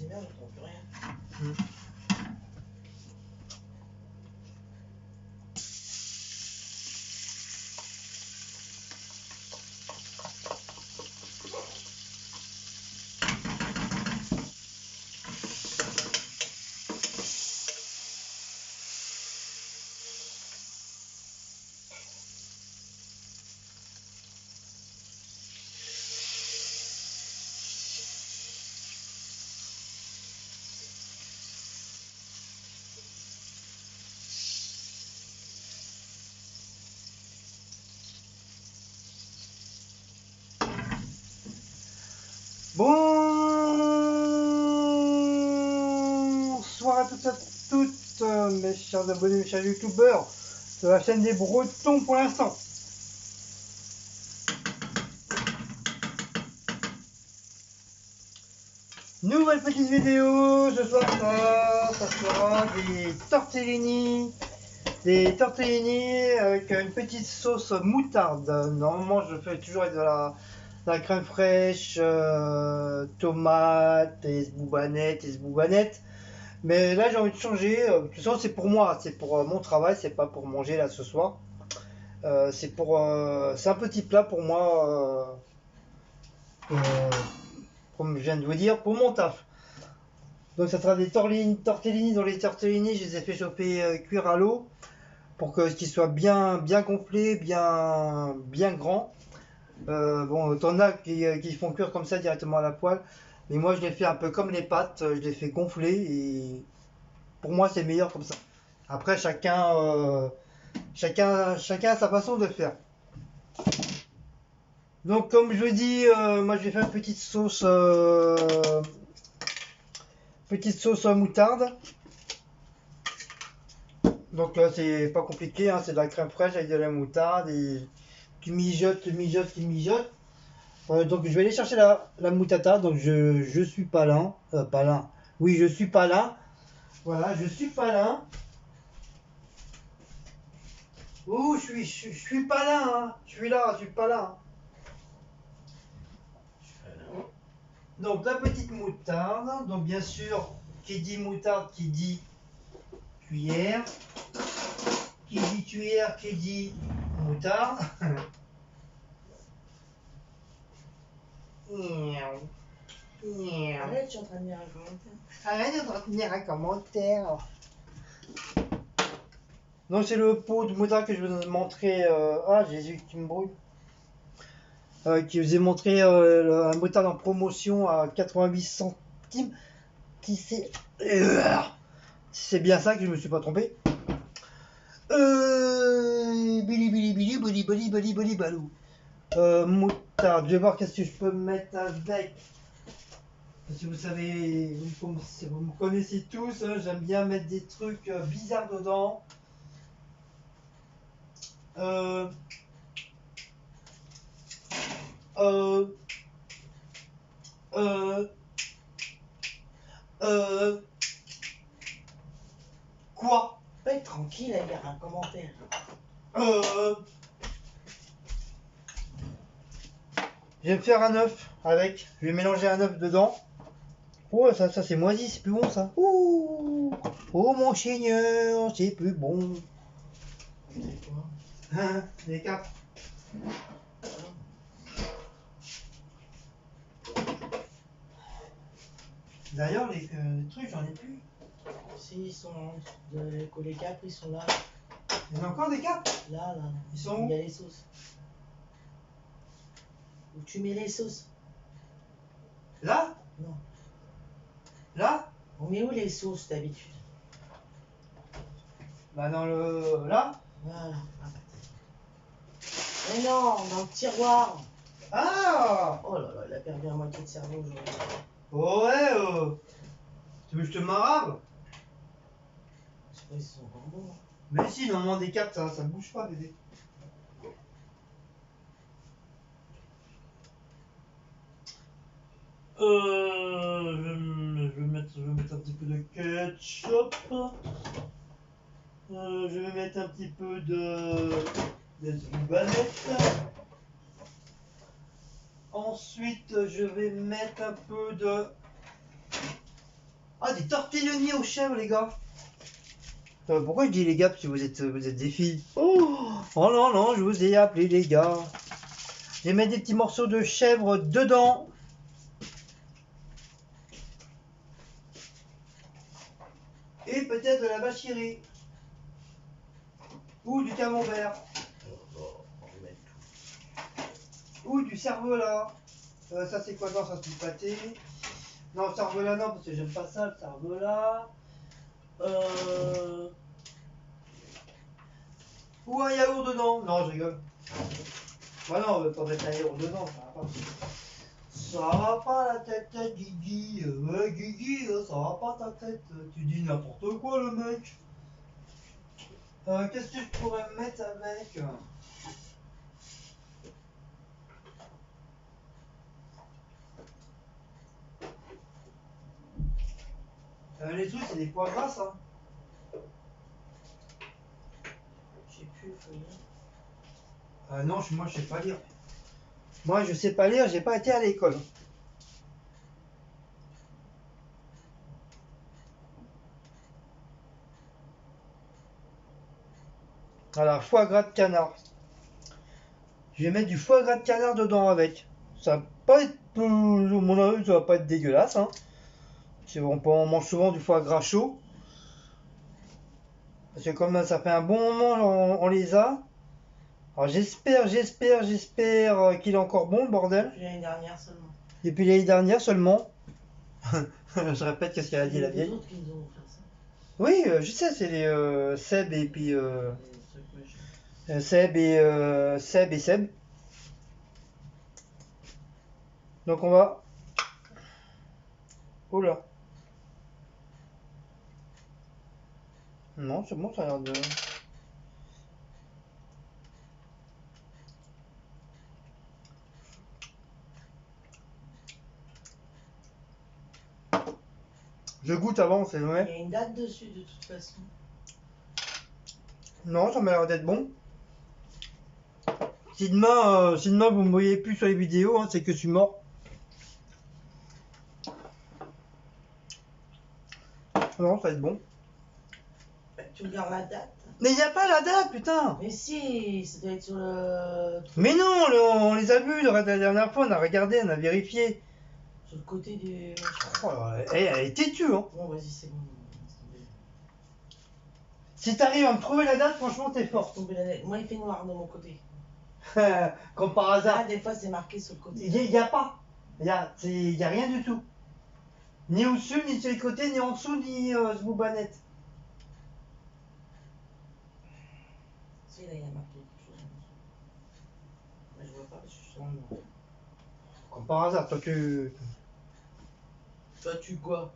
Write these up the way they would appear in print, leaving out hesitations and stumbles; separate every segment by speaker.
Speaker 1: cuisinière, je trouve plus rien.
Speaker 2: Bonsoir à toutes et à toutes, mes chers abonnés, mes chers youtubeurs de la chaîne des Bretons pour l'instant. Nouvelle petite vidéo, ce soir ça sera des tortellini avec une petite sauce moutarde. Normalement je fais toujours avec de la crème fraîche, tomate, et esboubanette. Mais là j'ai envie de changer. De toute façon c'est pour moi, c'est pour mon travail, c'est pas pour manger là ce soir. C'est un petit plat pour moi, comme je viens de vous dire, pour mon taf. Donc ça sera des tortellini. Dans les tortellini, je les ai fait chauffer, cuire à l'eau pour qu'ils soient bien gonflés, bien grands. Bon, t'en as qui font cuire comme ça directement à la poêle, mais moi je les fais un peu comme les pâtes, je les fais gonfler et pour moi c'est meilleur comme ça. Après chacun a sa façon de faire. Donc comme je vous dis, moi je vais faire une petite sauce moutarde. Donc là c'est pas compliqué, hein, c'est de la crème fraîche avec de la moutarde et tu mijotes. Donc je vais aller chercher la moutata. Donc je suis palin, palin. Oui, je suis palin. Voilà, je suis palin. Ouh, je suis palin, hein. Je suis là, je suis palin. Donc la petite moutarde. Donc bien sûr, qui dit moutarde, qui dit cuillère. Qui dit cuillère, qui dit moutarde.
Speaker 1: Arrête, je suis en train de lire un commentaire.
Speaker 2: Arrête de retenir un commentaire. Donc c'est le pot de moutarde que je vous ai montré. Ah Jésus qui me brûle. Qui vous ai montré un moutarde en promotion à 88 centimes. Qui c'est bien ça que je me suis pas trompé. Bili balou. Moutarde. Je vais voir qu'est-ce que je peux mettre avec. Parce que vous savez, vous me connaissez tous, hein, j'aime bien mettre des trucs bizarres dedans. Quoi?
Speaker 1: Pas être tranquille à lire un commentaire.
Speaker 2: Je vais me faire un œuf avec. Je vais mélanger un œuf dedans. Oh, ça c'est moisi, c'est plus bon ça. Ouh. Oh mon seigneur, c'est plus bon. Hein, les quatre. D'ailleurs, les trucs, j'en ai plus.
Speaker 1: Si, ils sont les capres, ils sont là.
Speaker 2: Il y en a encore des capres?
Speaker 1: Là.
Speaker 2: Ils sont où?
Speaker 1: Il y a les sauces. Où tu mets les sauces?
Speaker 2: Là?
Speaker 1: Non.
Speaker 2: Là?
Speaker 1: On met où les sauces d'habitude?
Speaker 2: Bah dans le... là?
Speaker 1: Voilà. Mais non, dans le tiroir.
Speaker 2: Ah!
Speaker 1: Oh là là, il a perdu la moitié de cerveau aujourd'hui.
Speaker 2: Oh ouais, tu veux que je te marave?
Speaker 1: Je sais pas, ils sont encore bons.
Speaker 2: Mais si, normalement des capes, ça bouge pas, bébé. Je vais mettre un petit peu de ketchup. Je vais mettre un petit peu d'esboubanette. Ensuite, je vais mettre un peu de Ah, des tortellini aux chèvres, les gars. Pourquoi je dis les gars? Parce que vous êtes des filles. Oh non, non, je vous ai appelé les gars. Je vais mettre des petits morceaux de chèvre dedans. Et peut-être de la vache qui rit. Ou du camembert. Ou du cervelas. Ça c'est quoi? Non, ça c'est du pâté. Non, cervelas non, parce que j'aime pas ça, le cervelas. Ou un yaourt dedans. Non, je rigole. Bah non, on va pas mettre un yaourt dedans, ça va pas. Ça va pas la tête, Guigui. Ouais, Guigui, ça va pas ta tête. Tu dis n'importe quoi, le mec. Qu'est-ce que je pourrais me mettre avec? Les trucs, c'est des pois gras, ça.
Speaker 1: Je sais plus, faut lire.
Speaker 2: Non, moi, je sais pas lire. Moi, je sais pas lire, j'ai pas été à l'école. Alors, foie gras de canard. Je vais mettre du foie gras de canard dedans avec. Ça va pas être, mon avis, ça va pas être dégueulasse. Hein. On mange souvent du foie gras chaud. Parce que comme ça fait un bon moment, on les a. Alors j'espère qu'il est encore bon, le bordel.
Speaker 1: Depuis l'année dernière seulement.
Speaker 2: Depuis l'année dernière seulement. Je répète qu'est-ce qu'elle a dit la vieille.
Speaker 1: Les autres qui nous ont offert ça.
Speaker 2: Oui, je sais, c'est les Seb et puis
Speaker 1: Les trucs machins.
Speaker 2: Seb et Seb. Donc on va. Oh là. Non, c'est bon, ça a l'air de. Je goûte avant, c'est
Speaker 1: Il
Speaker 2: vrai.
Speaker 1: y a une date dessus de toute façon.
Speaker 2: Non, ça m'a l'air d'être bon. Si demain vous me voyez plus sur les vidéos, hein, c'est que je suis mort. Non, ça va être bon.
Speaker 1: Tu regardes la date.
Speaker 2: Mais il n'y a pas la date, putain!
Speaker 1: Mais si, ça doit être sur le.
Speaker 2: Mais non, on les a vus la dernière fois, on a regardé, on a vérifié.
Speaker 1: Sur le côté du.
Speaker 2: Oh, elle est têtue, hein.
Speaker 1: Bon, vas-y, c'est bon. Laisse tomber.
Speaker 2: Si t'arrives à me trouver la date, franchement, t'es
Speaker 1: Laisse
Speaker 2: fort.
Speaker 1: tomber la date. Moi, il fait noir de mon côté.
Speaker 2: Comme par hasard.
Speaker 1: Ah, des fois, c'est marqué sur le côté.
Speaker 2: Il n'y a pas. Il y a rien du tout. Ni au-dessus, ni sur les côtés, ni en dessous, ni ce boubanette.
Speaker 1: Si, là, il y a marqué quelque chose en dessous. Mais je vois pas parce que je suis sur le noir.
Speaker 2: Comme par hasard, toi tu.
Speaker 1: Toi, tu quoi?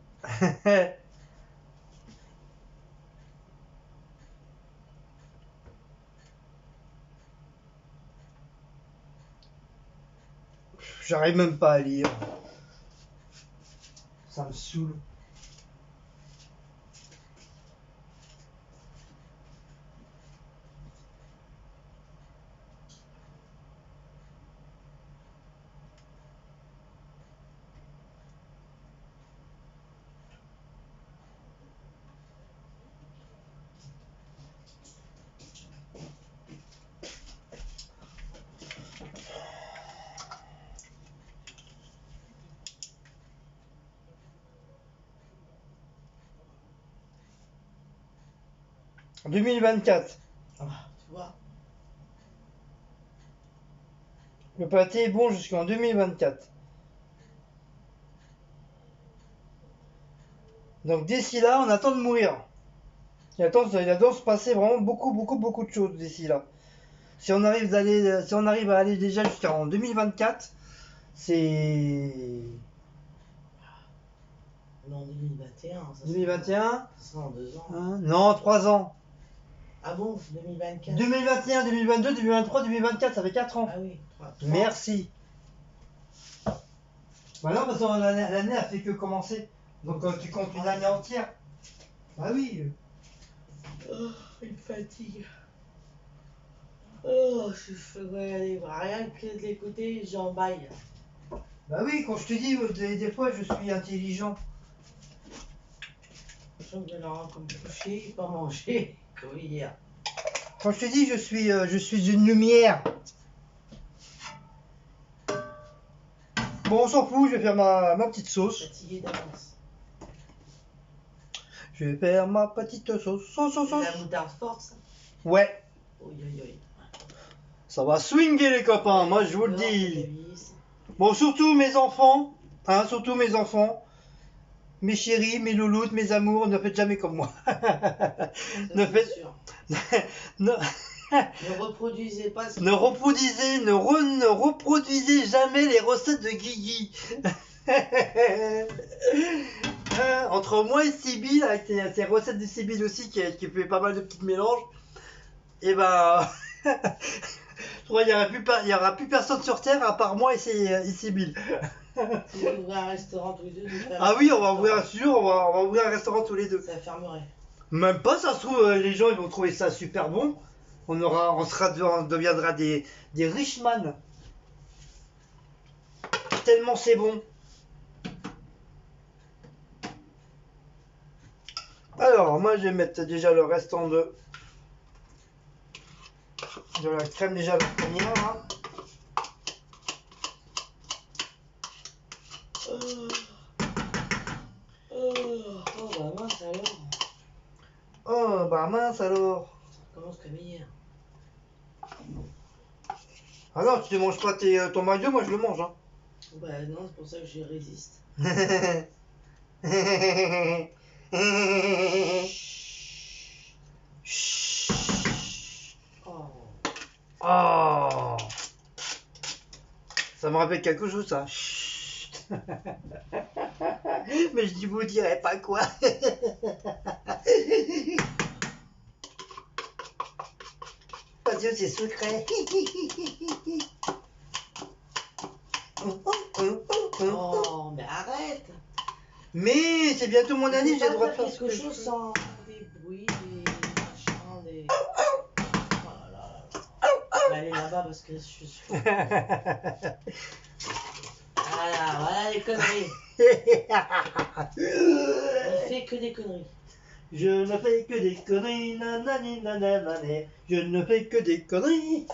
Speaker 2: J'arrive même pas à lire. Ça me saoule. En 2024.
Speaker 1: Ah, tu vois.
Speaker 2: Le pâté est bon jusqu'en 2024. Donc d'ici là, on attend de mourir. Il attend de se passer vraiment beaucoup de choses d'ici là. Si on arrive à aller déjà jusqu'en 2024, c'est
Speaker 1: Non, 2021. Ça,
Speaker 2: 2021.
Speaker 1: Ça sera en 2 ans.
Speaker 2: Hein, non, 3 ans.
Speaker 1: Ah bon, 2024.
Speaker 2: 2021, 2022, 2023, 2024, ça fait 4 ans.
Speaker 1: Ah oui, 3.
Speaker 2: Merci. Bah non, parce que l'année a fait que commencer. Donc tu comptes une année entière. Bah oui.
Speaker 1: Oh, une fatigue. Oh, je ferais aller rien que de l'écouter, j'en baille.
Speaker 2: Bah oui, quand je te dis, des fois je suis intelligent.
Speaker 1: Je sens que de l'avoir comme couché, pas manger, comme hier.
Speaker 2: Quand je te dis, je suis une lumière. Bon, on s'en fout, je vais faire ma petite sauce.
Speaker 1: Fatigué d'avance.
Speaker 2: Je vais faire ma petite sauce. Sauce.
Speaker 1: C'est la moutarde forte, ça.
Speaker 2: Ouais,
Speaker 1: Oui.
Speaker 2: ça va swinguer les copains, moi je vous le dis. Bon, surtout mes enfants, mes chéris, mes louloutes, mes amours, ne faites jamais comme moi. Ne faites... ne...
Speaker 1: Ne reproduisez pas ce
Speaker 2: ne reproduisez jamais les recettes de Guigui. Entre moi et Sybille, avec ses recettes de Sybille aussi, qui fait pas mal de petits mélanges, et ben... je crois qu'il n'y aura plus personne sur Terre à part moi et Sybille.
Speaker 1: Si vous ouvrez un restaurant tous les deux,
Speaker 2: Ah oui, on va ouvrir un restaurant tous les deux.
Speaker 1: Ça fermerait.
Speaker 2: Même pas, ça se trouve, les gens ils vont trouver ça super bon. On deviendra des richman. Tellement c'est bon. Alors, moi je vais mettre déjà le restant de la crème déjà la première. Là.
Speaker 1: Oh bah mince alors.
Speaker 2: Oh bah mince alors.
Speaker 1: Ça commence comme hier.
Speaker 2: Ah non, tu ne manges pas ton McDo, moi je le mange. Hein.
Speaker 1: Bah non, c'est pour ça que je résiste. Oh.
Speaker 2: Oh. Ça me rappelle quelque chose ça. Mais je vous dirai pas quoi. Dieu, c'est secret.
Speaker 1: Oh, mais arrête.
Speaker 2: Mais c'est bientôt mon année, j'ai le droit de faire
Speaker 1: quelque chose sans des bruits, des machins, des... Oh là là. Je vais aller là-bas parce que je suis... Voilà les conneries. Il fait que des conneries.
Speaker 2: Je ne fais que des conneries, nanani nanani. Je ne fais que des conneries.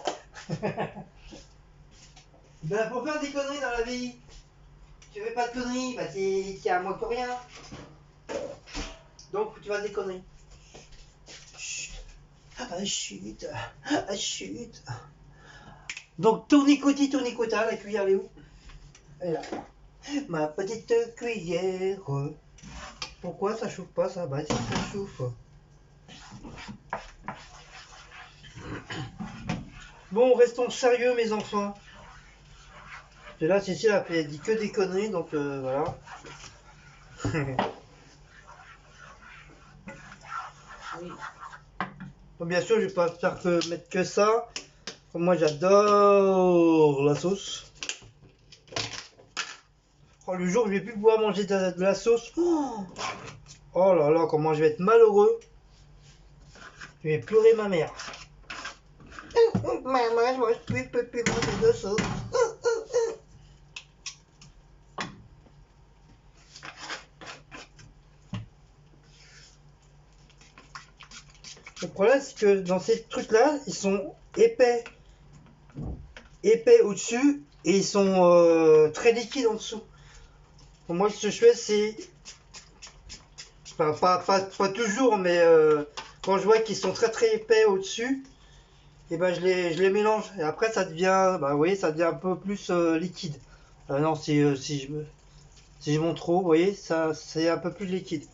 Speaker 2: Ben pour faire des conneries dans la vie, tu fais pas de conneries, bah c'est à moins que rien. Donc tu vas des conneries. Chut. Ah chut. Ah chut. Donc tournicota, la cuillère elle est où? Elle est là. Ma petite cuillère. Pourquoi ça chauffe pas ça? Bah si ça chauffe. Bon, restons sérieux mes enfants. Et là, Cécile a dit que des conneries, donc voilà.
Speaker 1: Oui.
Speaker 2: Bon, bien sûr, je vais pas faire que mettre que ça. Moi, j'adore la sauce. Oh, le jour où je vais plus pouvoir manger de la sauce. Oh là là, comment je vais être malheureux. Je vais pleurer ma mère. Maman, je peux plus manger de sauce. Le problème, c'est que dans ces trucs-là, ils sont épais. Épais au-dessus et ils sont très liquides en dessous. Donc moi, ce que je fais, c'est... Enfin, pas toujours, mais quand je vois qu'ils sont très épais au-dessus, et ben je les mélange. Et après, ça devient, bah, vous voyez, ça devient un peu plus liquide. Non, si je monte trop, vous voyez, ça c'est un peu plus liquide.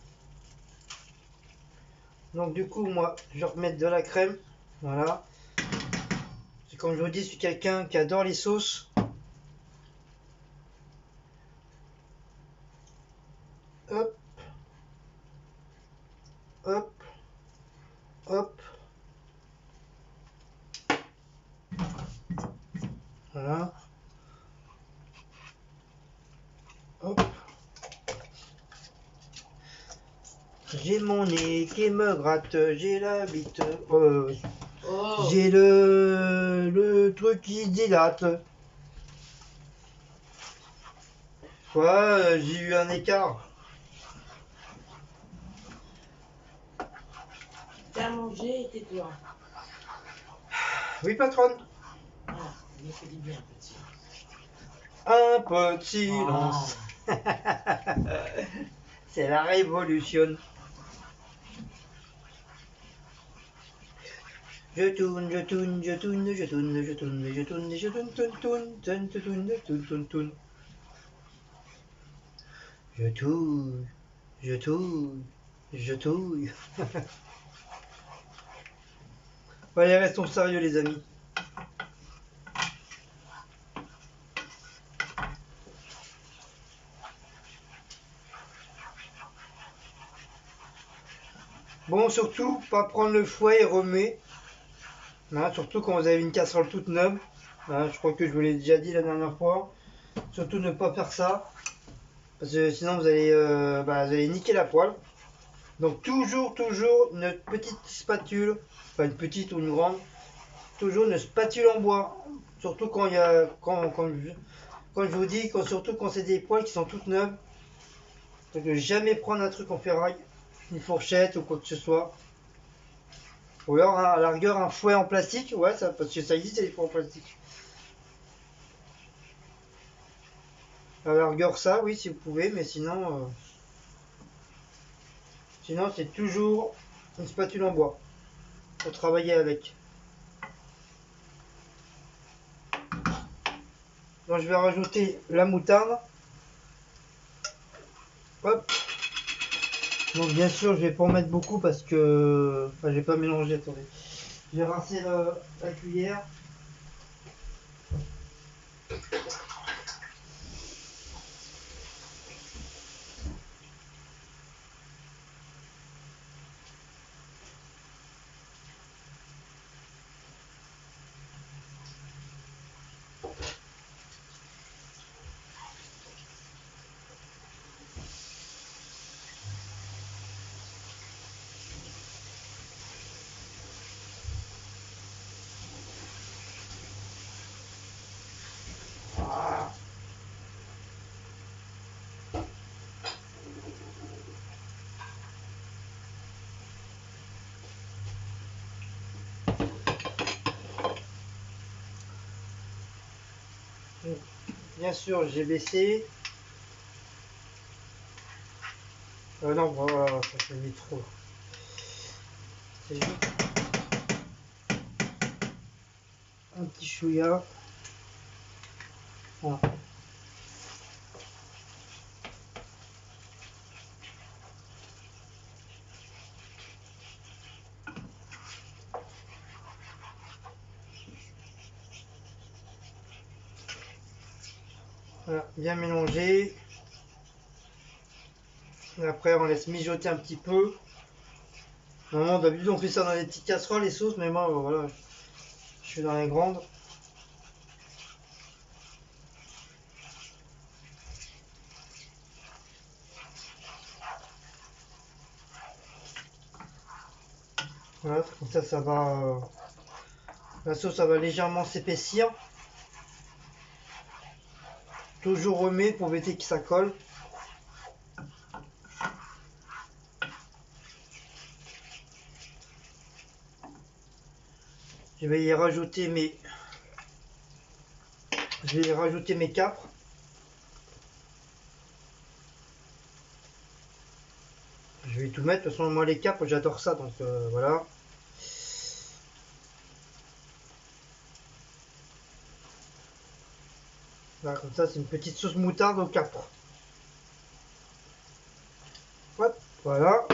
Speaker 2: Donc du coup, moi, je vais remettre de la crème. Voilà. C'est comme je vous dis, je suis quelqu'un qui adore les sauces. Hop. Hop. Hop. Voilà. Hop. J'ai mon nez qui me gratte, j'ai la bite.
Speaker 1: Oh.
Speaker 2: J'ai le truc qui se dilate. Ouais, j'ai eu un écart.
Speaker 1: Fais à manger et tais-toi.
Speaker 2: Oui, patronne.
Speaker 1: Voilà, il me fait du bien, petit.
Speaker 2: Un peu de silence.
Speaker 1: Ah.
Speaker 2: C'est la révolution. Je tourne, je tourne, je tourne, je tourne, je tourne, je tourne, je tourne, tourne, tourne, tourne, tourne, tourne, tourne, tourne. Je touille, je touille, je touille. Allez, restons sérieux, les amis. Bon, surtout, pas prendre le fouet et remuer. Hein, surtout quand vous avez une casserole toute neuve. Hein, je crois que je vous l'ai déjà dit la dernière fois. Surtout ne pas faire ça. Parce que sinon vous allez niquer la poêle. Donc toujours une petite spatule. Enfin une petite ou une grande. Toujours une spatule en bois. Surtout quand il y a. Quand je vous dis, surtout quand c'est des poêles qui sont toutes neuves. Donc jamais prendre un truc en ferraille. Une fourchette ou quoi que ce soit. Ou alors à la rigueur un fouet en plastique. Ouais, ça, parce que ça existe les fouets en plastique. À la rigueur ça, oui, si vous pouvez, mais sinon c'est toujours une spatule en bois pour travailler avec. Donc je vais rajouter la moutarde. Hop. Donc bien sûr je vais pas en mettre beaucoup parce que. Enfin je vais pas mélanger, attendez. Je vais rincer la cuillère. Donc, bien sûr j'ai baissé. Non, voilà, ça fait mis trop. C'est juste un petit chouïa. Voilà. Voilà, bien mélangé. Et après on laisse mijoter un petit peu. Normalement d'habitude on fait ça dans les petites casseroles les sauces, mais moi voilà, je suis dans les grandes. Voilà, comme ça va. La sauce ça va légèrement s'épaissir. Toujours remet pour éviter que ça colle. Je vais y rajouter mes capres. Je vais tout mettre. De toute façon, moi les capres, j'adore ça, donc voilà. Voilà, comme ça, c'est une petite sauce moutarde aux capres. Hop, voilà.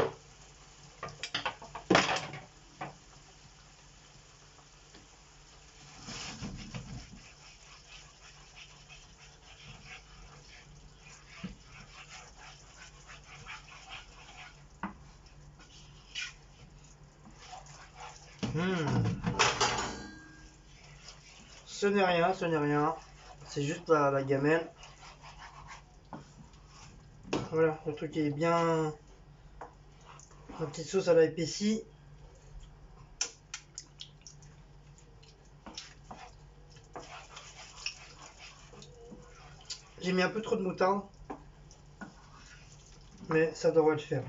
Speaker 2: Ce n'est rien, ce n'est rien. C'est juste la gamelle. Voilà, le truc est bien. La petite sauce, elle a épaissi. J'ai mis un peu trop de moutarde. Mais ça devrait le faire.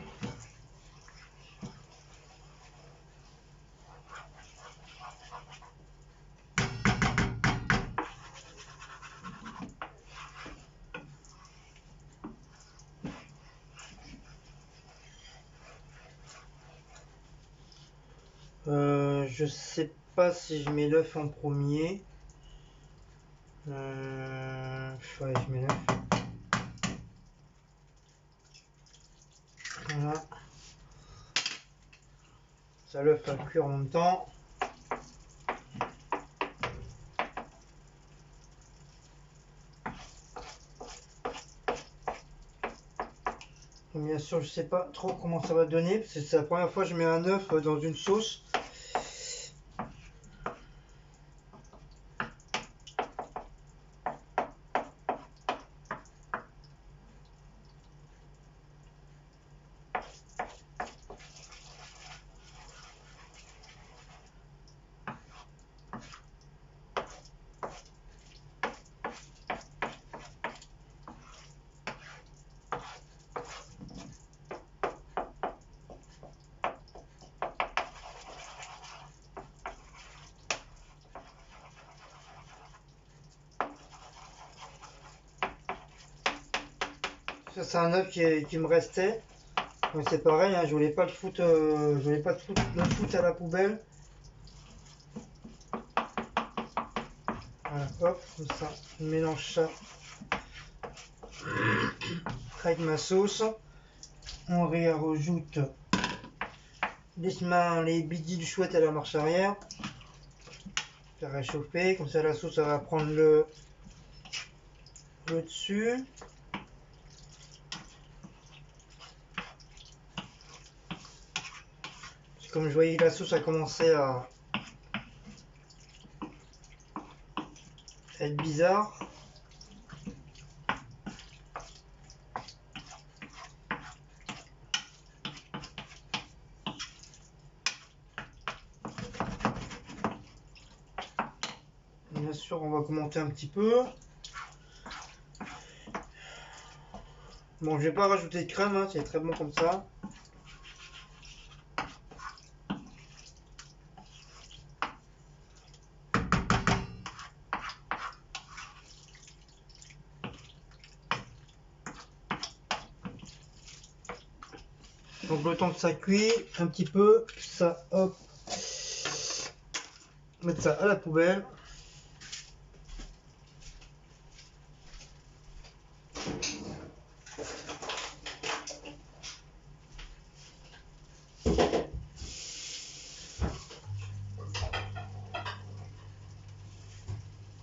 Speaker 2: Je sais pas si je mets l'œuf en premier. Ouais, je mets l'œuf. Voilà. Ça, l'œuf va cuire en même temps. Donc, bien sûr, je sais pas trop comment ça va donner, parce que c'est la première fois que je mets un œuf dans une sauce. Ça, c'est un œuf qui me restait. Donc c'est pareil, hein, je voulais pas le foutre, le foutre à la poubelle. Voilà, hop, comme ça, je mélange ça avec ma sauce. On rajoute les bidis du chouette à la marche arrière. Faire réchauffer, comme ça la sauce va prendre le dessus. Comme je voyais la sauce a commencé à être bizarre. Bien sûr, on va commenter un petit peu. Bon, je vais pas rajouter de crème, hein, c'est très bon comme ça. Donc le temps que ça cuit un petit peu, ça, hop, mettre ça à la poubelle.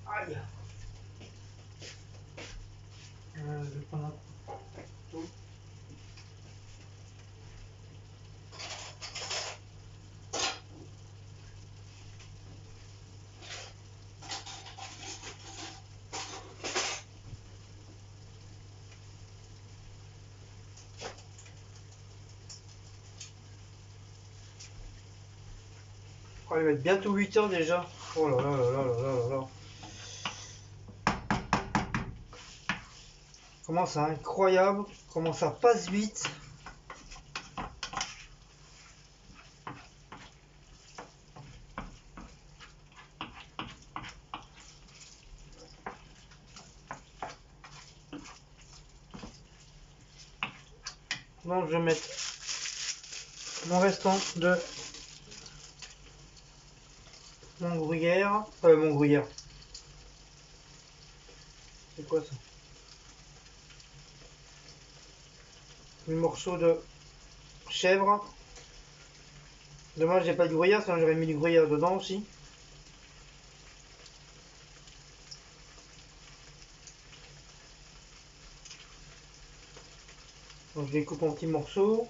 Speaker 2: Aïe. Je vais prendre un couteau. Oh, il va être bientôt 8 heures déjà. Oh là là là là là là là. Comment c'est incroyable, comment ça passe vite. Donc je vais mettre mon restant de mon gruyère. Mon gruyère. C'est quoi ça? Un morceau de chèvre. Dommage, j'ai pas de gruyère, sinon j'aurais mis du gruyère dedans aussi. Donc je les coupe en petits morceaux.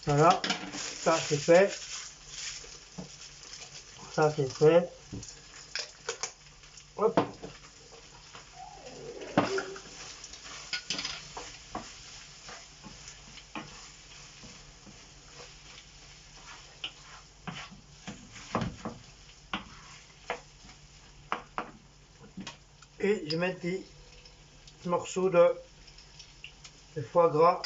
Speaker 2: Voilà, ça c'est fait. Ça c'est fait. Hop. Et je vais mettre des morceaux de foie gras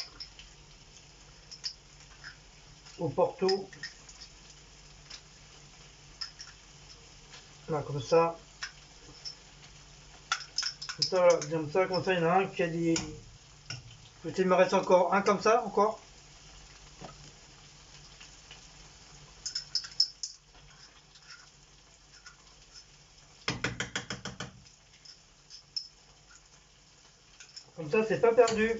Speaker 2: au Porto. Voilà, comme ça. Voilà, comme ça, il y en a un qui a des... Peut-être il me reste encore un comme ça, encore. Comme ça, c'est pas perdu.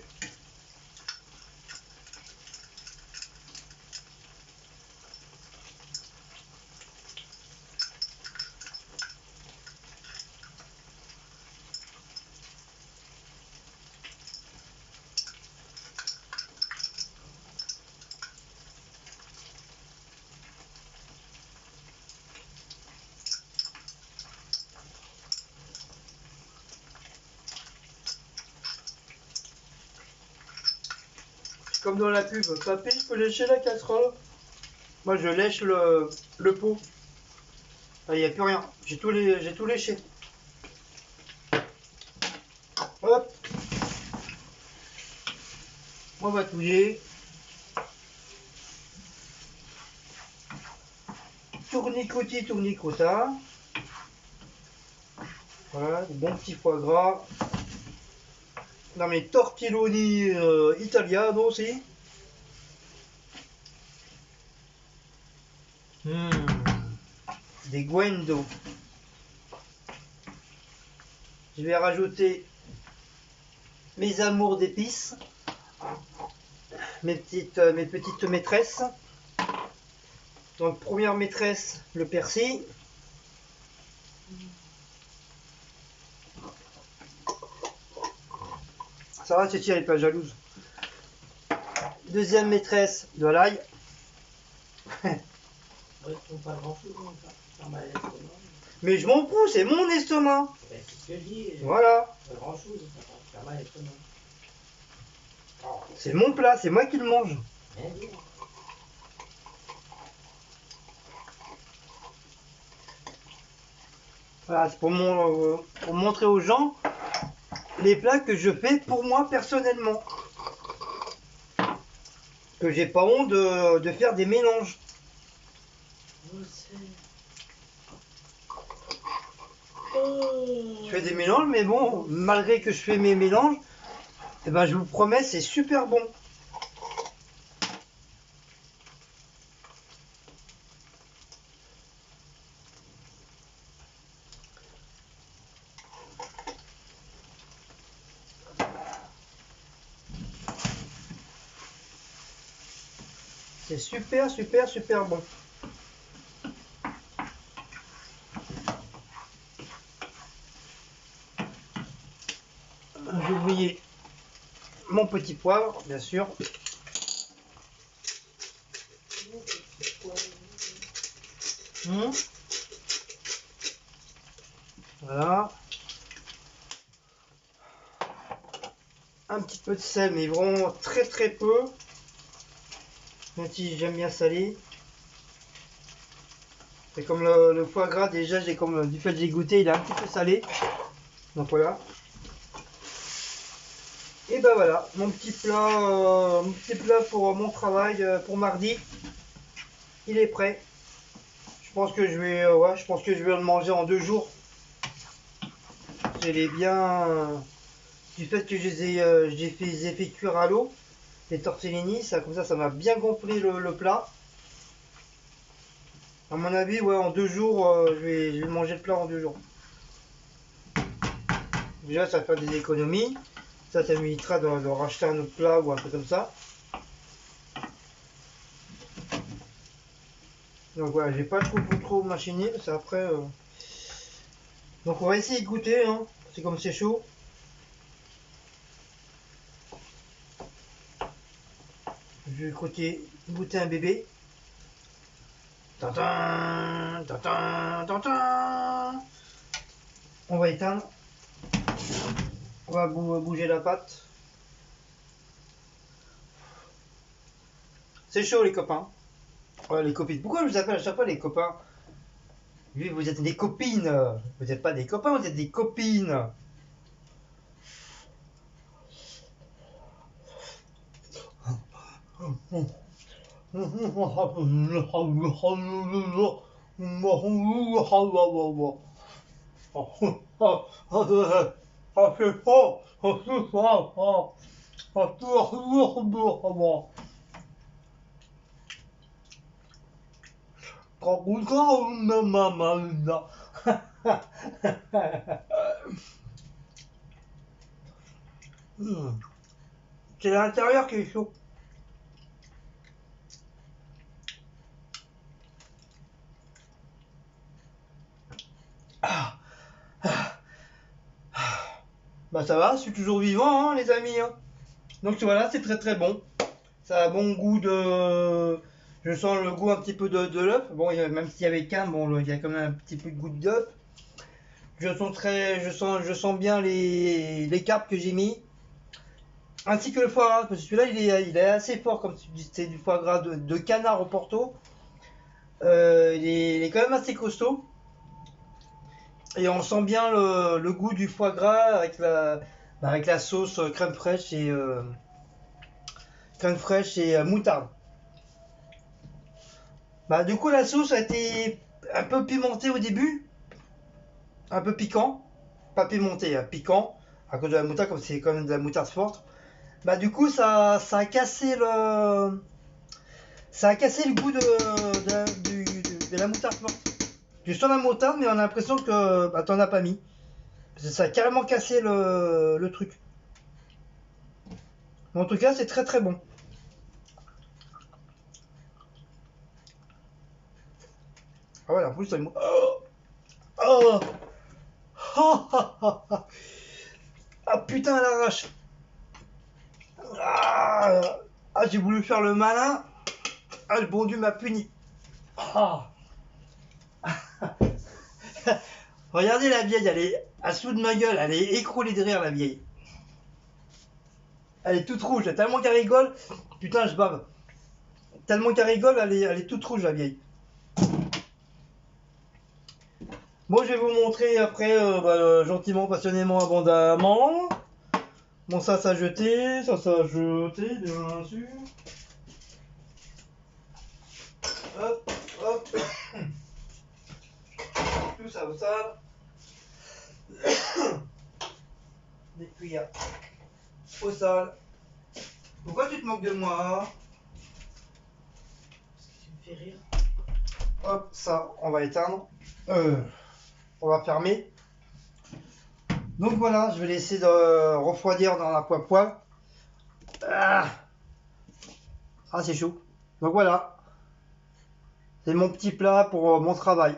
Speaker 2: Comme dans la pub, papy, je peux lécher la casserole. Moi, je lèche le pot. Il n'y a plus rien. J'ai tout léché. Hop. On va touiller. Tournicoti, tournicota. Voilà, des bons petits foie gras. Dans mes tortelloni italiano aussi. Des guendo. Je vais rajouter mes amours d'épices, mes petites maîtresses. Donc première maîtresse, le persil. Ça va, Cécile, elle n'est pas jalouse. Deuxième maîtresse, de l'ail.
Speaker 1: Ouais, ils font pas grand chose, ça mal à l'estomac.
Speaker 2: Mais je m'en fous, c'est mon estomac.
Speaker 1: Ben, c'est ce que je dis.
Speaker 2: Voilà.
Speaker 1: Pas grand chose, ça va faire mal à l'estomac.
Speaker 2: C'est mon plat, c'est moi qui le mange.
Speaker 1: Bien dit.
Speaker 2: Voilà, c'est pour montrer aux gens les plats que je fais pour moi personnellement. Que j'ai pas honte de faire des mélanges. Je fais des mélanges, mais bon, malgré que je fais mes mélanges, eh ben, je vous promets, c'est super bon. C'est super, super, super bon. J'ai oublié mon petit poivre, bien sûr. Voilà. Un petit peu de sel, mais vraiment très très peu. Même si j'aime bien salé. C'est comme le foie gras, déjà, j'ai comme du fait que j'ai goûté, il est un petit peu salé. Donc voilà. Et ben voilà, mon petit plat pour mon travail pour mardi. Il est prêt. Je pense que je vais, je pense que je vais le manger en 2 jours. Il est bien, du fait que j'ai fait cuire à l'eau, les tortellini, ça comme ça m'a bien gonflé le plat. À mon avis, ouais, en 2 jours, je vais manger le plat en 2 jours. Déjà, ça va faire des économies. Ça m'évitera de racheter un autre plat ou un peu comme ça. Donc voilà, j'ai pas trop machiné, parce qu'après... Donc on va essayer de goûter, hein. C'est comme c'est chaud. Je vais goûter un bébé. Tintin, tintin, tintin. On va éteindre. On va bouger la pâte. C'est chaud les copains. Ouais, les copines. Pourquoi je vous appelle à chaque fois les copains? Lui, vous êtes des copines. Vous n'êtes pas des copains, vous êtes des copines. C'est l'intérieur qui est chaud. Bah ça va, je suis toujours vivant, hein, les amis. Hein. Donc voilà, c'est très très bon. Ça a un bon goût de... Je sens le goût un petit peu de l'œuf. Bon, même s'il y avait qu'un, bon, il y a quand même un petit peu de goût d'œuf. Je sens bien les carpes que j'ai mis. Ainsi que le foie gras, parce que celui-là il est assez fort, comme tu dis, c'est du foie gras de canard au Porto. Il est quand même assez costaud. Et on sent bien le goût du foie gras avec la sauce crème fraîche et moutarde. Bah, du coup, la sauce a été un peu pimentée au début, un peu piquant, pas pimenté, hein, piquant, à cause de la moutarde, comme c'est quand même de la moutarde forte. Bah, du coup, ça a cassé le goût de la moutarde forte. Tu sens la moutarde, mais on a l'impression que bah, t'en as pas mis. Parce que ça a carrément cassé le truc. Mais en tout cas, c'est très très bon. Ah ouais, en plus, ça me... Oh, oh, ah putain, elle arrache. J'ai voulu faire le malin. Ah, le bon Dieu m'a puni. Ah. Regardez la vieille, elle est à sous de ma gueule, elle est écroulée de rire la vieille. Elle est toute rouge, tellement qu'elle rigole. Putain, je bave. Tellement qu'elle rigole, elle est toute rouge la vieille. Bon, je vais vous montrer après, gentiment, passionnément, abondamment. Bon, ça a jeté, ça a jeté, bien sûr. Hop, hop. Tout ça au sale. Des cuillères au sale. Pourquoi tu te moques de moi?
Speaker 1: Parce que tu me fais rire.
Speaker 2: Hop, ça, on va éteindre. On va fermer. Donc voilà, je vais laisser refroidir dans la poêle. Ah, c'est chaud. Donc voilà, c'est mon petit plat pour mon travail.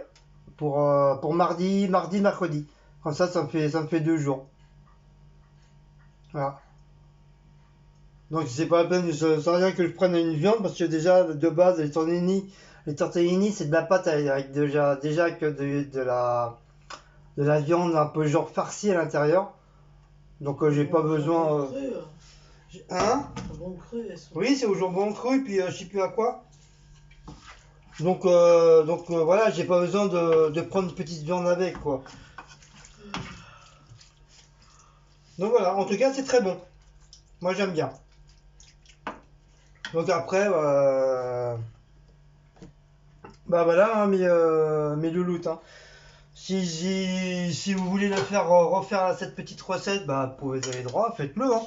Speaker 2: Pour mardi, mercredi. Comme ça me fait 2 jours. Voilà. Donc c'est pas la peine, ça sert à rien que je prenne une viande parce que déjà de base les tortellini c'est de la pâte avec déjà que de la viande un peu genre farcie à l'intérieur. Donc j'ai pas besoin. Hein?
Speaker 1: Jambon cru, elles sont.
Speaker 2: Oui, c'est au jambon cru, puis je sais plus à quoi. Donc voilà, j'ai pas besoin de prendre une petite viande avec, quoi. Donc voilà, en tout cas, c'est très bon. Moi, j'aime bien. Donc après, bah voilà, hein, mes louloutes. Hein. Si vous voulez refaire cette petite recette, bah vous avez droit, faites-le. Hein.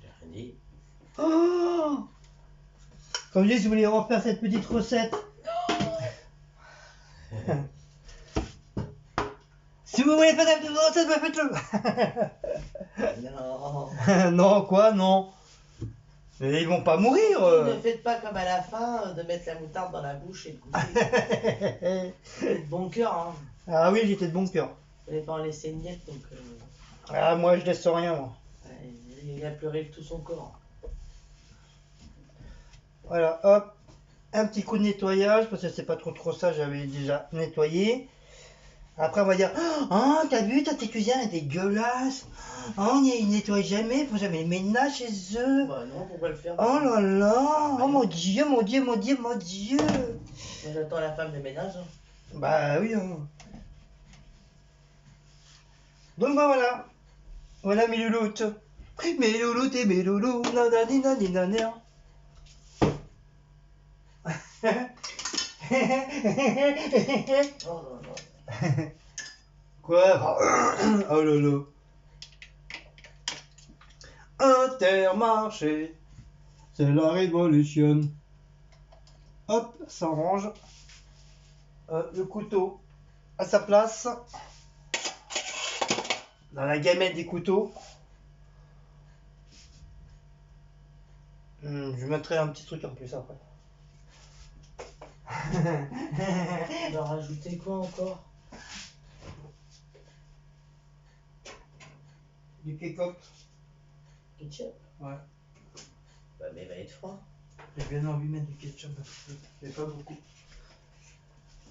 Speaker 1: J'ai rien dit.
Speaker 2: Oh, comme je dis, si vous voulez refaire cette petite recette. Si vous voulez faire cette petite recette, bah faites-le.
Speaker 1: Non.
Speaker 2: Non, quoi, non. Mais ils vont pas mourir.
Speaker 1: Ne faites pas comme à la fin, de mettre la moutarde dans la bouche et de goûter. De bon cœur, hein.
Speaker 2: Ah oui, j'étais de bon cœur.
Speaker 1: Vous n'allez pas en laisser une miette, donc.
Speaker 2: Ah, moi, je laisse rien, moi.
Speaker 1: Il a pleuré de tout son corps.
Speaker 2: Voilà, hop. Un petit coup de nettoyage, parce que c'est pas trop ça, j'avais déjà nettoyé. Après, on va dire, oh, t'as vu, ta cuisine est dégueulasse. Oh, ils nettoient jamais, faut jamais le ménage chez eux.
Speaker 1: Bah non, pourquoi le faire?
Speaker 2: Oh là là, oh mon Dieu, mon Dieu, mon Dieu, mon Dieu.
Speaker 1: Moi, j'attends la femme de ménage. Hein.
Speaker 2: Bah oui. Hein. Donc bah voilà, voilà mes louloutes. Mes loulous, t'es mes loulous, nanani nanana.
Speaker 1: Oh là là.
Speaker 2: Quoi? Oh lolo. Intermarché, c'est la révolution. Hop, ça range. Le couteau à sa place. Dans la gamelle des couteaux. Je mettrai un petit truc en plus après.
Speaker 1: On va rajouter quoi encore?
Speaker 2: Du ketchup.
Speaker 1: Ketchup?
Speaker 2: Ouais.
Speaker 1: Bah mais il va être froid.
Speaker 2: J'ai bien envie de mettre du ketchup un petit peu, mais pas beaucoup.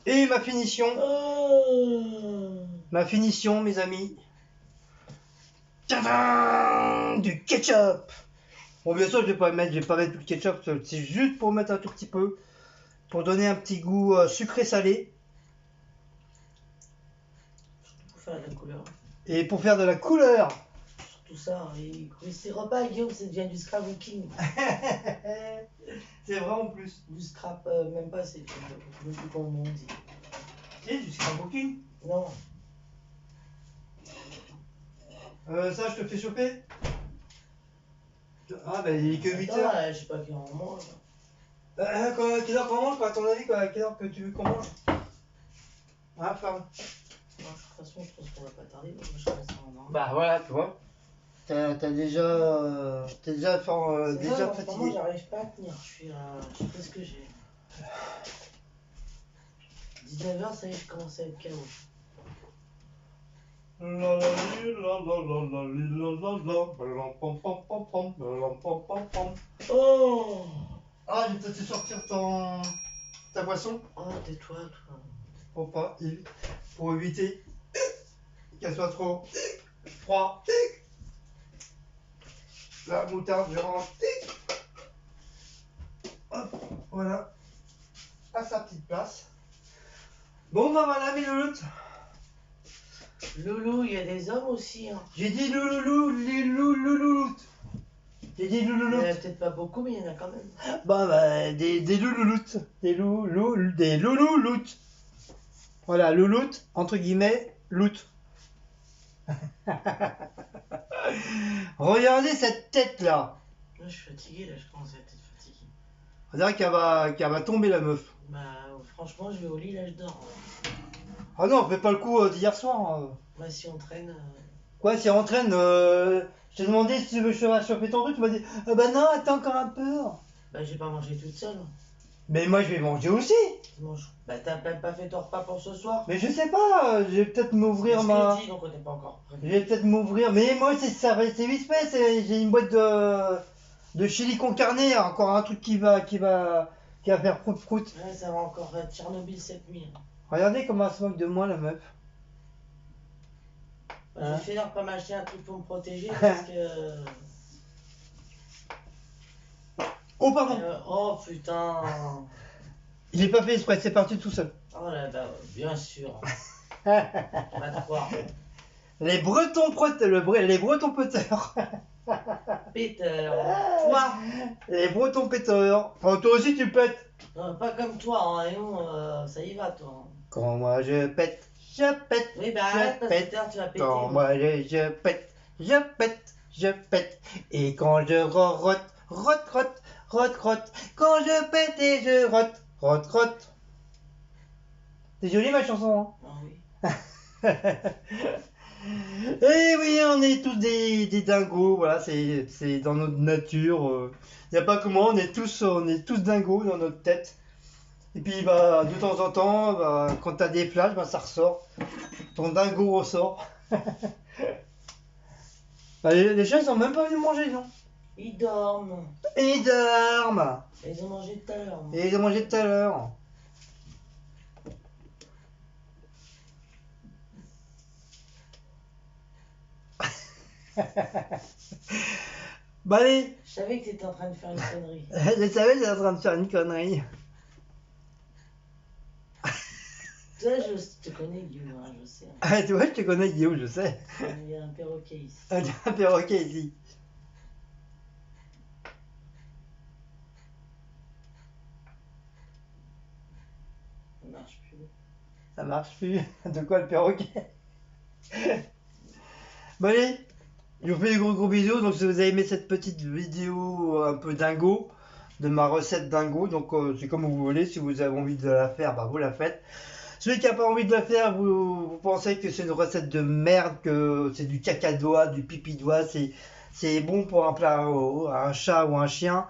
Speaker 2: Et ma finition.
Speaker 1: Oh.
Speaker 2: Ma finition, mes amis. Tadam, du ketchup. Bon, bien sûr, je vais pas mettre tout le ketchup, c'est juste pour mettre un tout petit peu, pour donner un petit goût sucré-salé
Speaker 1: Surtout pour faire de la couleur.
Speaker 2: et pour faire de la couleur.
Speaker 1: Surtout ça. Et ces repas, Guillaume, ça devient du scrapbooking.
Speaker 2: C'est vrai en plus.
Speaker 1: Du scrap, même pas, c'est je sais plus comment on dit.
Speaker 2: C'est du scrapbooking.
Speaker 1: Non.
Speaker 2: Ça, je te fais choper. Ah, bah il est que 8 heures.
Speaker 1: Attends, je sais pas quelle heure on mange.
Speaker 2: Quelle heure qu'on mange, quoi, à ton avis, quoi, à quelle heure que tu veux qu'on mange? Ah, pardon.
Speaker 1: Non, de toute façon, je pense qu'on va pas tarder. Moi, je commence à en avoir.
Speaker 2: Bah voilà, tu vois. T'es déjà
Speaker 1: C'est
Speaker 2: déjà
Speaker 1: vrai, en ce moment,
Speaker 2: fatigué.
Speaker 1: j'arrive pas à tenir. Je sais pas ce que j'ai. 19h, ça y est, je commence à être KO. Oh!
Speaker 2: Ah, je vais peut-être te sortir ta boisson
Speaker 1: Oh, tais-toi, toi.
Speaker 2: pour éviter qu'elle soit trop froid. La moutarde, je range. Hop, voilà. À sa petite place. Bon, bah voilà, mes louloutes.
Speaker 1: Loulou, il y a des hommes aussi. Hein.
Speaker 2: J'ai dit louloulou, les louloutes. J'ai dit
Speaker 1: Il y en a
Speaker 2: louloutes.
Speaker 1: peut-être pas beaucoup, mais il y en a quand même.
Speaker 2: Bah, des louloutes. Des louloutes. Voilà, louloute, entre guillemets, loot. Regardez cette tête là.
Speaker 1: Moi, je suis fatigué, là, je commence à être fatigué.
Speaker 2: On dirait qu'elle va tomber la meuf.
Speaker 1: Bah, franchement, je vais au lit, là, je dors.
Speaker 2: Ah non, fais pas le coup d'hier soir.
Speaker 1: Moi, si on traîne.
Speaker 2: Quoi, si elle entraîne, je t'ai demandé si tu veux choper ton truc, tu m'as dit, bah non, attends encore un peu.
Speaker 1: Bah, j'ai pas mangé toute seule.
Speaker 2: Mais moi je vais manger aussi.
Speaker 1: Tu manges. Bah, t'as même pas fait ton repas pour ce soir.
Speaker 2: Mais je sais pas, je vais peut-être m'ouvrir
Speaker 1: Je
Speaker 2: ma.
Speaker 1: te dis, donc on n'est pas encore prêt.
Speaker 2: Je vais peut-être m'ouvrir. Mais moi c'est vite fait, j'ai une boîte de chili con carne, encore un truc qui va faire prout prout.
Speaker 1: Ouais, ça va encore être Tchernobyl cette nuit. Hein.
Speaker 2: Regardez comment elle se moque de moi la meuf.
Speaker 1: Bah, je
Speaker 2: Hein?
Speaker 1: vais finir par m'acheter un truc pour me protéger parce que.
Speaker 2: Oh pardon.
Speaker 1: Oh putain.
Speaker 2: Il est pas fait exprès, c'est parti tout seul.
Speaker 1: Oh là bah, bien sûr. On va te croire.
Speaker 2: Les Bretons les Bretons péteurs.
Speaker 1: Peter. Toi.
Speaker 2: Les Bretons péteurs. Enfin, toi aussi tu pètes.
Speaker 1: Pas comme toi, hein. Et nous, ça y va, toi.
Speaker 2: Quand moi je pète, je pète.
Speaker 1: Oui, bah arrête, parce que
Speaker 2: pète.
Speaker 1: tout à l'heure, tu vas péter.
Speaker 2: Quand
Speaker 1: hein.
Speaker 2: moi je pète, je pète, je pète. Et quand je rote, rote. Quand je pète et je rote. C'est joli ma chanson,
Speaker 1: Ah oui.
Speaker 2: hein. Eh oui, on est tous des dingos, voilà, c'est dans notre nature. Y a pas que moi, on est tous dingos dans notre tête. Et puis bah de temps en temps, bah, quand t'as des flashs, bah, ça ressort. Ton dingo ressort. Bah, les chiens ils sont même pas venus manger, non.
Speaker 1: Ils dorment.
Speaker 2: Et ils dorment.
Speaker 1: Ils ont mangé tout à l'heure. hein.
Speaker 2: Et ils ont mangé tout à l'heure. Bah allez,
Speaker 1: Je savais que t'étais en train de faire une connerie.
Speaker 2: je savais que j'étais en train de faire une connerie.
Speaker 1: Toi, je te connais, Guillaume, hein, je sais. hein.
Speaker 2: Ah, tu vois, je te connais Guillaume, je sais.
Speaker 1: Il y a un perroquet ici.
Speaker 2: Il y a un perroquet ici.
Speaker 1: marche plus.
Speaker 2: Ça marche plus. De quoi le perroquet? Bon allez, je vous fais des gros bisous. Donc si vous avez aimé cette petite vidéo un peu dingo, de ma recette dingo, donc c'est comme vous voulez. Si vous avez envie de la faire, bah vous la faites. Celui qui n'a pas envie de la faire, vous pensez que c'est une recette de merde, que c'est du caca d'oie, du pipi d'oie, c'est bon pour un plat, un chat ou un chien.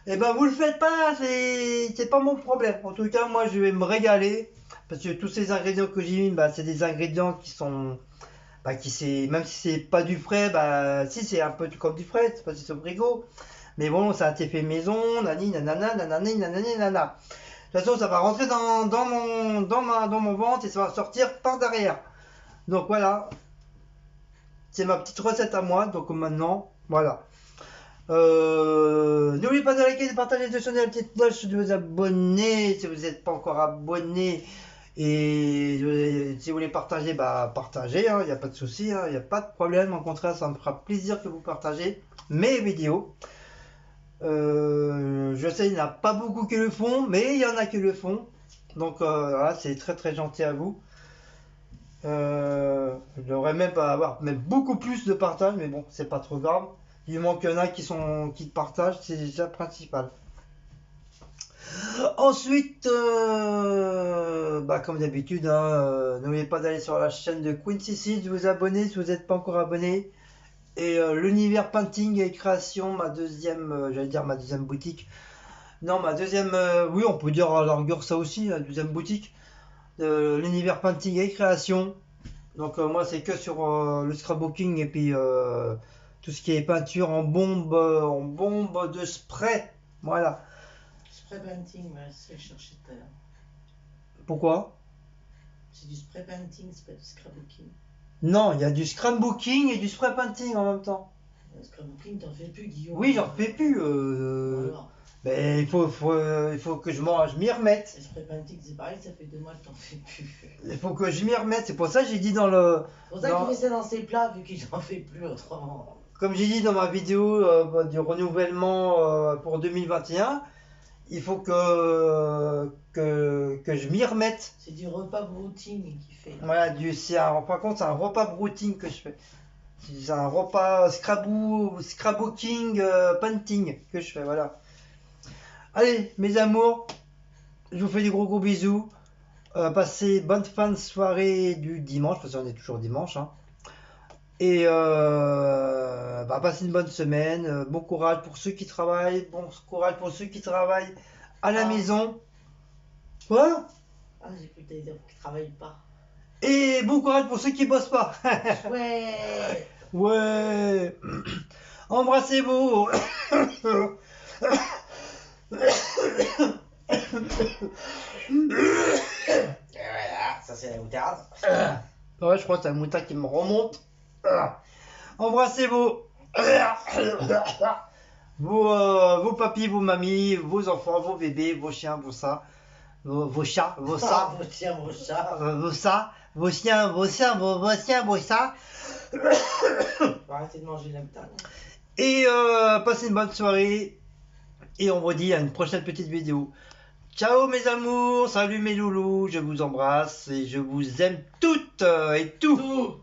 Speaker 2: Et ben vous le faites pas, c'est pas mon problème. En tout cas, moi je vais me régaler parce que tous ces ingrédients que j'ai mis, bah, c'est des ingrédients qui sont, bah, même si c'est pas du frais, bah si c'est un peu comme du frais, c'est pas si c'est au frigo. Mais bon, ça a été fait maison, nani nanana, nanani nanani nana. De toute façon, ça va rentrer dans mon ventre et ça va sortir par derrière. Donc voilà, c'est ma petite recette à moi. Donc maintenant, voilà. N'oubliez pas de liker, de partager, de sonner la petite cloche, de vous abonner si vous n'êtes pas encore abonné. Et si vous voulez partager, bah partagez, il n'y a pas de souci, il n'y a pas de problème. Au contraire, ça me fera plaisir que vous partagez mes vidéos. Je sais, il n'y en a pas beaucoup qui le font, mais il y en a qui le font. Donc voilà, c'est très gentil à vous. Je devrais même pas avoir même beaucoup plus de partage, mais bon, c'est pas trop grave. Il manque en a qui partagent, c'est déjà le principal. Ensuite, bah, comme d'habitude, n'oubliez pas d'aller sur la chaîne de Quincy Seed, de vous abonner si vous n'êtes pas encore abonné. Et l'univers painting et création, ma deuxième, j'allais dire ma deuxième boutique. Non, ma deuxième, oui, on peut dire à l'argueur ça aussi, la deuxième boutique. L'univers painting et création. Donc moi c'est que sur le scrapbooking et puis tout ce qui est peinture en bombe de spray. Voilà.
Speaker 1: Spray painting, ouais, c'est ce que je cherchais tout à l'heure.
Speaker 2: Pourquoi?
Speaker 1: C'est du spray painting, c'est pas du scrapbooking.
Speaker 2: Non, il y a du scrapbooking et du spray painting en même temps.
Speaker 1: Le scrapbooking, t'en fais plus, Guillaume.
Speaker 2: Oui, j'en fais plus.
Speaker 1: Alors,
Speaker 2: Mais il faut que je m'y remette.
Speaker 1: le spray painting, c'est pareil, ça fait 2 mois que t'en fais plus.
Speaker 2: Il faut que je m'y remette. C'est pour ça que j'ai dit dans le.
Speaker 1: C'est pour ça qu'il fait ça dans ses plats, vu qu'il n'en fait plus autrement.
Speaker 2: Comme j'ai dit dans ma vidéo du renouvellement pour 2021, il faut que je m'y remette.
Speaker 1: C'est du repas broutine qu'il fait.
Speaker 2: Voilà, par contre, c'est un repas broutine que je fais. C'est un repas scrapbooking, painting que je fais, voilà. Allez, mes amours, je vous fais des gros bisous. Passez bonne fin de soirée du dimanche, parce qu'on est toujours dimanche. Et bah, passez une bonne semaine. Bon courage pour ceux qui travaillent. Bon courage pour ceux qui travaillent à la maison. Quoi?
Speaker 1: Ah, j'ai cru que t'allais dire qu'ils travaillent pas.
Speaker 2: Et bon courage pour ceux qui bossent pas.
Speaker 1: Ouais.
Speaker 2: Ouais. Embrassez-vous.
Speaker 1: Voilà, ça c'est la moutarde.
Speaker 2: Ouais, je crois que c'est la moutarde qui me remonte. Embrassez-vous. Vos papis, vos mamies, vos enfants, vos bébés, vos chiens, vos chats, vos chats, vos chats,
Speaker 1: Vos chiens, vos chats.
Speaker 2: vos chats, vos chiens, vos chats, vos chats.
Speaker 1: Faut arrêter de manger la moutarde.
Speaker 2: Et passez une bonne soirée. Et on vous dit à une prochaine petite vidéo. Ciao mes amours, salut mes loulous, je vous embrasse et je vous aime toutes et tous.